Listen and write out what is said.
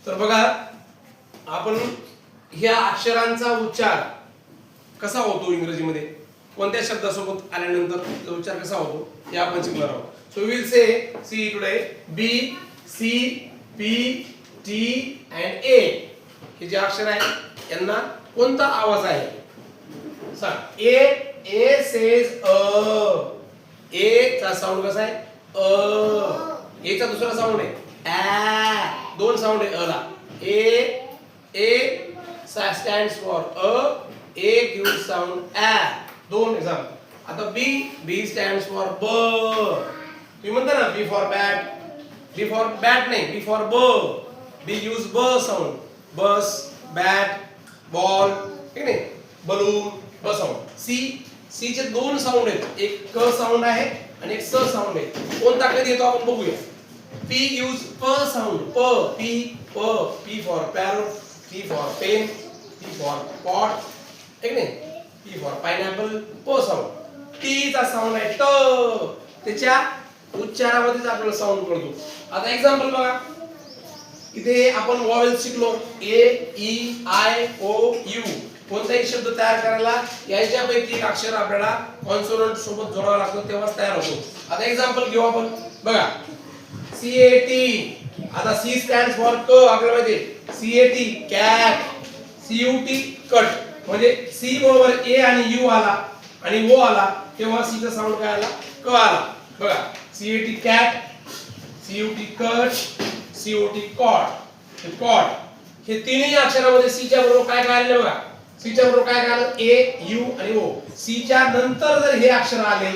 तर बघा आपण ह्या अक्षरांचा उच्चार कसा होतो इंग्रजीमध्ये, कोणत्या शब्दासोबत आल्यानंतर तो उच्चार कसा होतो हे आपण शिकणार आहोत. So we will say see today B C P T and A हे जे अक्षर आहे यांना कोणता आवाज आहे सांग. ए ए सेज अ. ए चा साऊंड कसा आहे अ. ए चा दुसरा साऊंड आहे ॲ. दोन साऊंड आहे अ ला. ए stands for a gives sound a. दोन एक्झाम्पल. आता b stands for b. तुम्ही म्हणता ना b for bat. b for bat नाही, b for b. b gives b sound. bus, bat, ball, ठीक नाही, balloon, b sound. c चे दोन साऊंड आहेत, एक क साऊंड आहे आणि एक स साऊंड आहे. कोणता कधी येतो आपण बघूया. p gives p sound. p for parrot, P for pen, P for pot, ठीक नाही, P for pineapple, P sound. T चा साऊंड आहे ट. त्याच्या उच्चारामध्येच आपल्याला साऊंड कळतो. आता एक्झाम्पल बघा, इथे आपण वॉवेल्स शिकलो ए ई आय ओ यू. कोणताही शब्द तयार करायला यांच्यापैकी एक अक्षर आपल्याला कॉन्सोनंट सोबत जोडावं लागतं तेव्हाच तयार होतो. आता एक्झाम्पल घेऊ आपण. बघा CAT. आता C stands for क आपल्याला माहिती आहे. CAT cat, CUT cut. म्हणजे C बरोबर A आणि U आला आणि O आला तेव्हा C चा साऊंड काय आला क आला. बघा CAT cat, CUT cut, COT cot. हे कॉट हे तिन्ही अक्षरामध्ये C च्या बरोबर काय काय आले बघा. C च्या बरोबर काय काय आलं A U आणि O. C च्या नंतर जर हे अक्षर आले